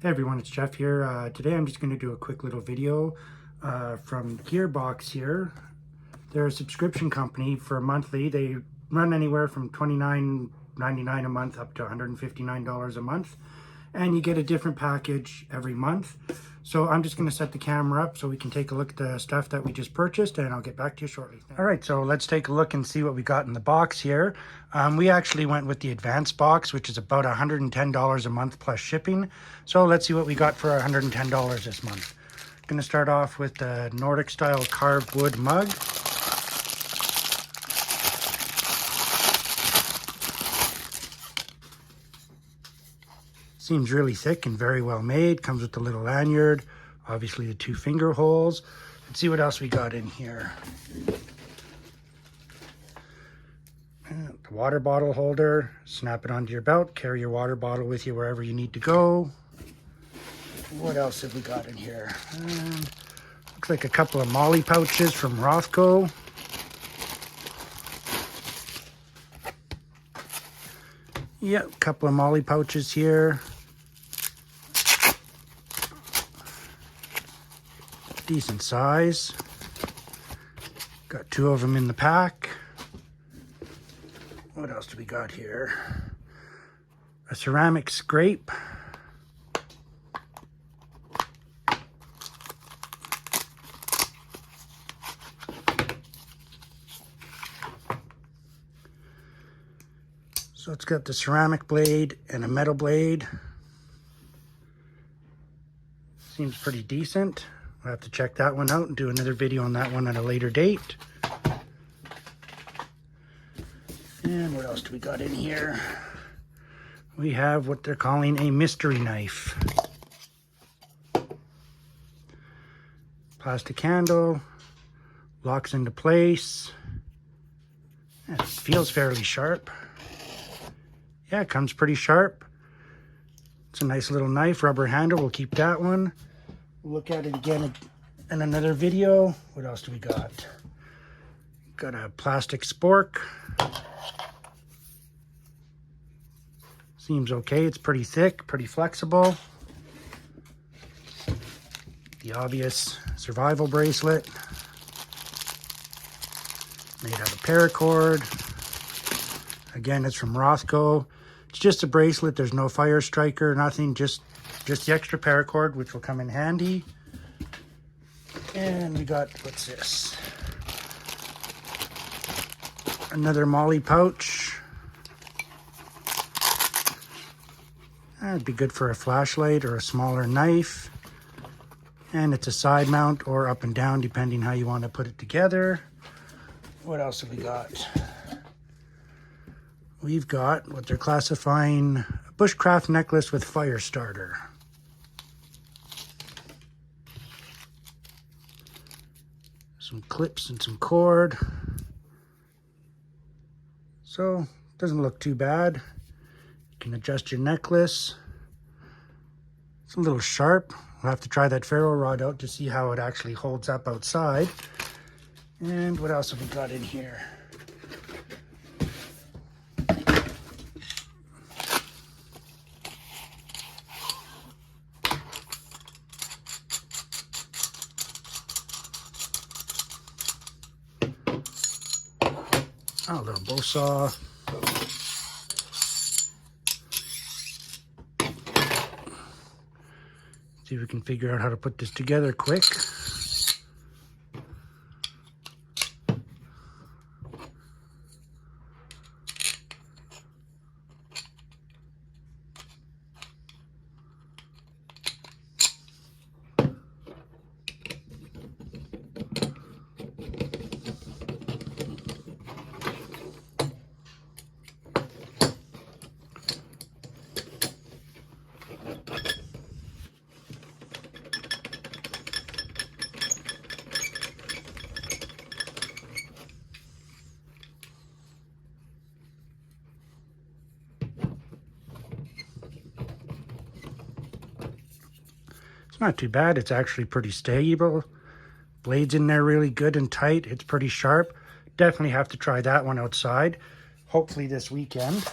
Hey everyone, it's Jeff here. Today I'm just going to do a quick little video from Gearbox here. They're a subscription company for monthly. They run anywhere from $29.99 a month up to $159 a month. And you get a different package every month. So I'm just going to set the camera up so we can take a look at the stuff that we just purchased, and I'll get back to you shortly. All right, so let's take a look and see what we got in the box here. We actually went with the advanced box, which is about $110 a month plus shipping. So let's see what we got for $110 this month. I'm going to start off with the Nordic style carved wood mug. Seems really thick and very well made. Comes with the little lanyard, obviously the 2 finger holes. Let's see what else we got in here. The water bottle holder. Snap it onto your belt. Carry your water bottle with you wherever you need to go. What else have we got in here? Looks like a couple of Molly pouches from Rothco. Yep, a couple of Molly pouches here. Decent size. Got 2 of them in the pack. What else do we got here? A ceramic scrape. So it's got the ceramic blade and a metal blade. Seems pretty decent. I'll have to check that one out and do another video on that one at a later date. And what else do we got in here? We have what they're calling a mystery knife. Plastic handle, locks into place. Yeah, it feels fairly sharp. Yeah, it comes pretty sharp. It's a nice little knife, rubber handle. We'll keep that one. We'll look at it again in another video. What else do we got? Got a plastic spork. Seems okay. It's pretty thick, pretty flexible. The obvious survival bracelet. Made out of paracord. Again, it's from Rothco. It's just a bracelet. There's no fire striker, nothing. Just the extra paracord, which will come in handy. And we got, what's this? Another Molly pouch. That'd be good for a flashlight or a smaller knife. And it's a side mount or up and down, depending how you want to put it together. What else have we got? We've got what they're classifying a bushcraft necklace with fire starter. Some clips and some cord. So, doesn't look too bad. You can adjust your necklace. It's a little sharp. We'll have to try that ferro rod out to see how it actually holds up outside. And what else have we got in here? Oh, a little bow saw. See if we can figure out how to put this together quick. Not too bad. It's actually pretty stable. Blades in there really good and tight. It's pretty sharp. Definitely have to try that one outside, hopefully this weekend.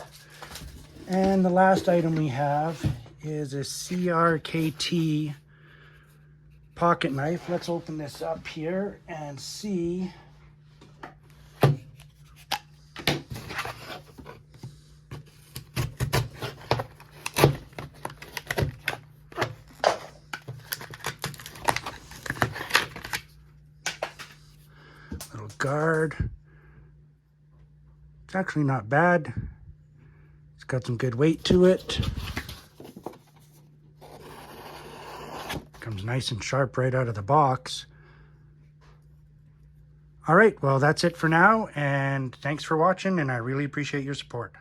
And the last item we have is a CRKT pocket knife. Let's open this up here and see. Little guard. It's actually not bad. It's got some good weight to it. Comes nice and sharp right out of the box. All right, well, that's it for now, and thanks for watching, and I really appreciate your support.